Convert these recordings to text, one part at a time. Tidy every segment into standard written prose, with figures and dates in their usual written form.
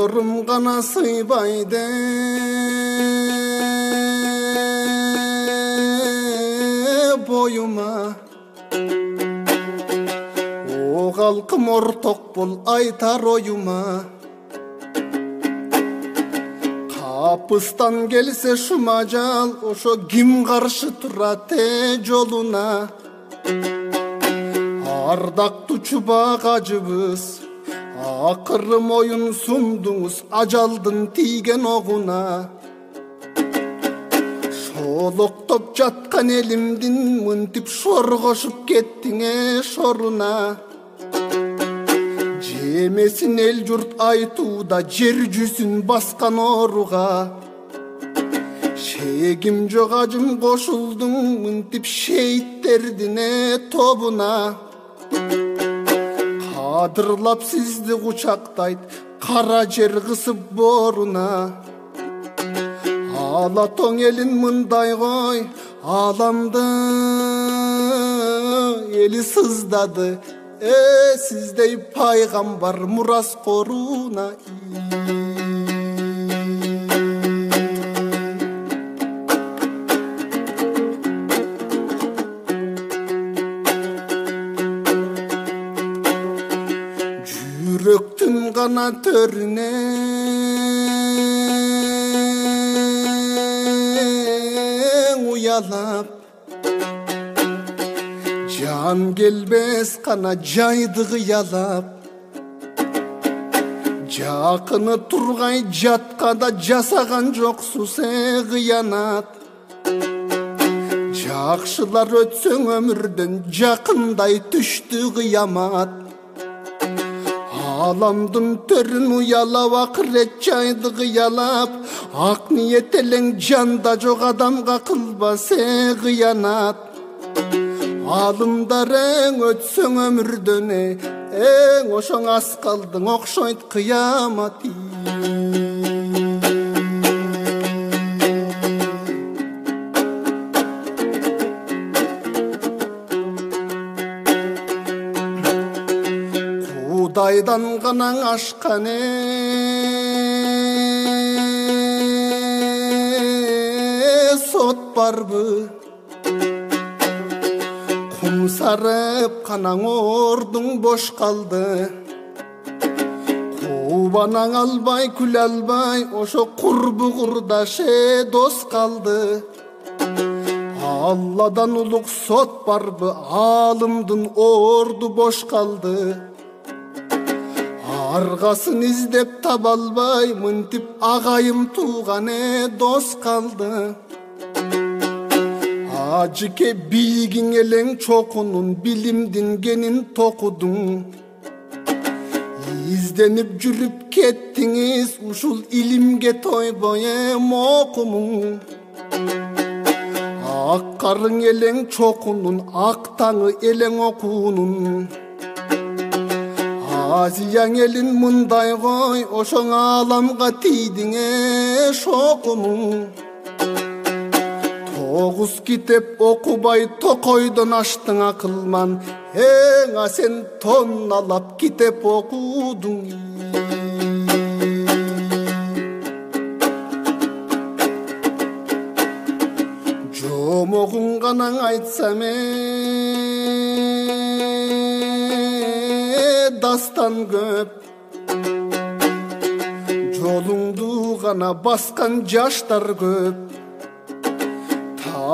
Ойлорум гана сыйбайды боюма. О калкым орток бол айтар оюма. Капыстан келсе шумажал, ошо ким каршы турат жолуна. Ардактуу чубак ажыбыз, акыры моюн сундуңуз ажалдын тийген огуна. Шолоктоп жаткан элимдин мынтип шоргошуп кеттиңе шоруна. Жемесин эл журт айтууда жер жүзүн баскан ооруга. Шегим жок ажым кошулдуң мынтип шейттердин тобуна. Кадырлап сизди кучактайт кара жер кысып боруна. Ала тоң элин мындай кой, аламды эли сыздады. Сиздей пайгамбар мурас коруна. Жүрөктүн гана төрүнө уялап, жан келбес кана жайды кыялап. Жакыны тургай жаткада жасаган жоксуз кыянат. Жакшылар өтсөң өмүрдөн жакындай түштү кыямат. Аламдын төрүн уялап, акырет жайды кыялап. Ак ниет элең жанда жок адамга кылбас кыянат. Алымдар эң өтсөң өмүрдөн эң ошоң ас калдың окшойт кыямат. Кудайдан гана ашкан сот барбы? Кум сарып канаң ордуң бош калды. Кубанаң албай күл албай, ошо курбу курдаш дос калды. Алладан улук сот барбы? Алымдын орду бош калды. Аргасын издеп таба албай, мынтип агайым тууган дос калды. Ажыке билгиң элең чокунун, билимдин кенин токудуң. Изденип жүрүп кеттиңиз, ушул илимге тойбой окумуң. Ак карың элең чокунун, ак таңы элең окуунун. Азияң элин мындай кой, ошоң аламга тийдиң шокумуң. 9 китеп окубай токойдон аштың акылман. А сен тонналап китеп окудуң. Жомогуң ганаң айтсам дастан көп. Жолуңду гана баскан жаштар көп.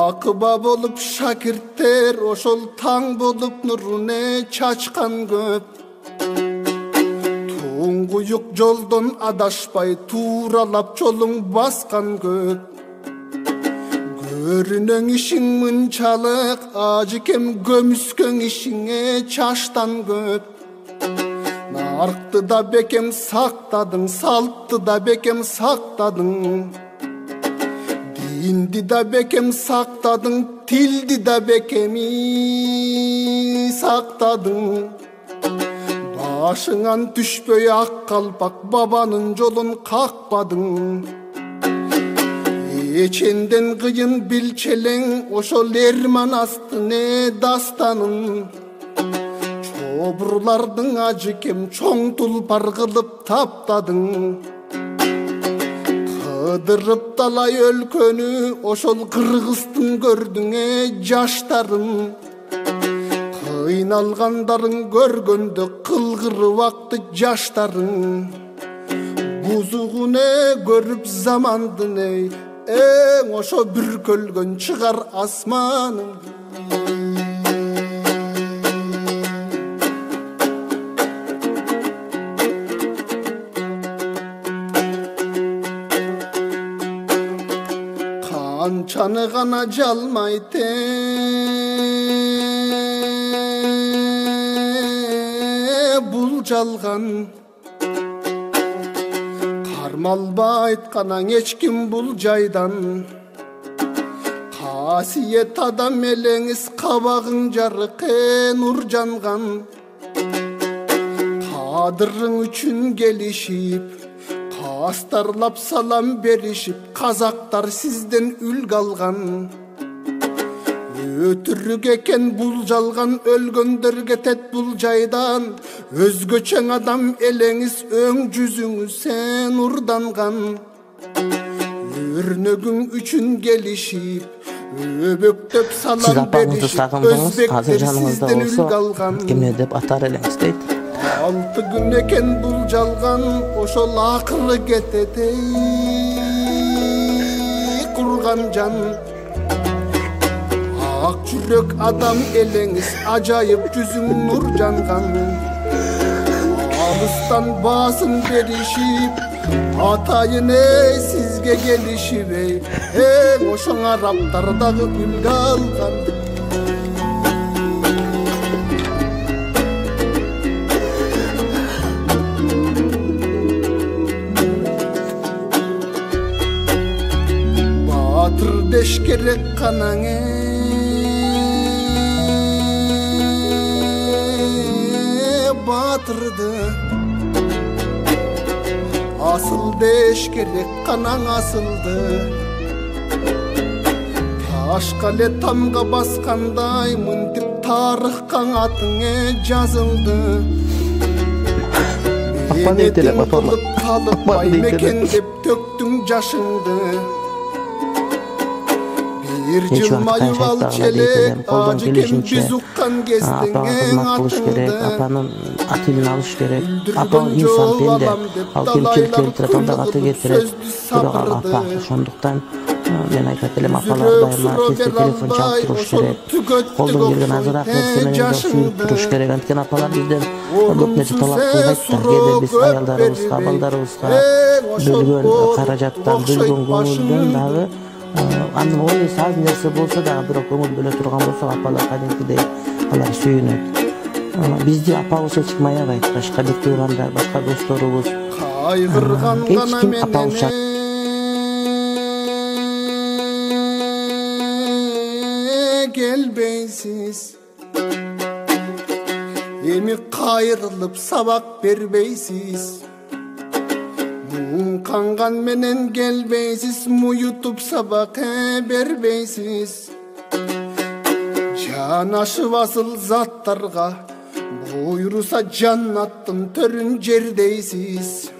Акыба болуп шакирттер, ошол таң болуп нуруне чачкан көп. Туңгуюк жолдон адашпай, тууралап жолуң баскан көп. Көрүнөң ишиң мынчалык, ажыкем көмүскөң ишиңе чаштан көп. Наркты да бекем сактадың, салтты да бекем сактадың. Динди да бекем сактадың, тилди да бекеми сактадың. Башыңан түшпөй ак калпак, бабанын жолун какпадың. Эченден кыйын билчелең, ошол эрман астыне дастанын. Чобурлардың ажыкем чоң тулпар кылып таптадың. Kıdırıp dalay өлkөнү ошол Кыргыздын көрдүңe жаштарын. Кыйналгандарың көргөндө кылгыр вакты жаштарың. Бузугуне көрүп замандын эң ошо бүркөлгөн чыгар асманың. Канчаны гана жалмайт бул жалган. Кармалбай айтканаң эч ким бул жайдан. Касиет адам элеңиз кабагың жарык нур жанган. Кадырың үчүн келишип, кастарлап салам беришип, казактар сизден үлгү алган. Өтүрүк экен бул жалган, өлгөндөр кетет бул жайдан. Өзгөчөң адам элеңиз өң жүзүңүз нурданган. Өрнөгүң үчүн келишип, өбөктөп салам беришип, өзбектер сизден үлгү алган. Эмне деп атар элеңиз дейт. 6 күн экен бул жалган, ошол акыры кетет курган жан. Ак жүрөк адам элеңиз ажайып жүзүң нур жанган. Алыстан басын беришип, атайын сизге келишип эң ошоң араптар дагы үлгү алган. Батыр деш керек канаңе, батырды. Асыл деш керек канаң асылды. Ташкале тамга баскандай мынтип тарыхка атыңе жазылды. Менетиң кылып калып баймекен деп төктүң жашыңды. Bir жылмайып ал челек, ажыкен биз уккан кезден эң атыңды. Апанын атылын алыш керек. Апа инсан пенде, ал кемчилик келтирет, анда аты кетирет. Апа, ошондуктан мен айтат элем, апалар дайыма тезде телефон чалып туруш керек. Колдон келген азыраак нерсе менен сүйүп туруш керек. Анткени апалар бизден көп нерсе талап кылбайт да. Кээде биз аялдарыбызга, балдарыбызга бөлгөн каражаттан, бөлгөн көңүлдөн дагы анын ойы аз нерсе болсо дагы бирок көңүл бөлө турган болсо апалар кадимкидей алар сүйүнөт. Бизди апабыз эч ким аябайт, башка бир туугандар, башка досторубуз. Кайгырган гана менен келбейсиз. Эми кайрылып сабак бербейсиз. Канган менен келбейсиз, муютуп сабак бербейсиз. Жанашып асыл заттарга буйруса жаннаттын төрүн жердейсиз.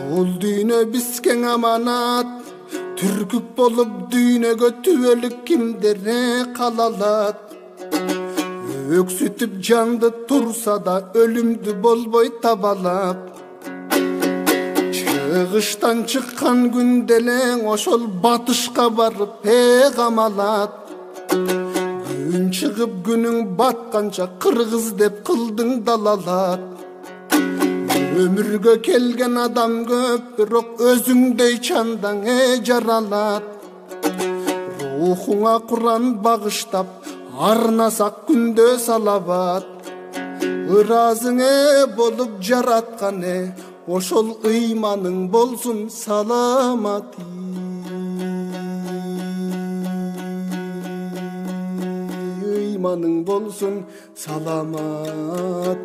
Бул дүйнө бизге аманат, түркүк болуп дүйнөгө түбөлүк кимдере кала алат. Өксүтүп жанды турса да өлүмдү болбой табалап. Чыгыштан чыккан күнделең ошол батышка барып камалат. Күн чыгып күнүң батканча кыргыз деп кылдың далалат. Өмүргө келген адам көп, бирок өзүңдөй чандаң жаралат. Рухуңа Куран багыштап, арнасак күндө салават. Ыразыңе болуп жараткан ошол ыйманың болсун саламат. Ыйманың болсун саламат.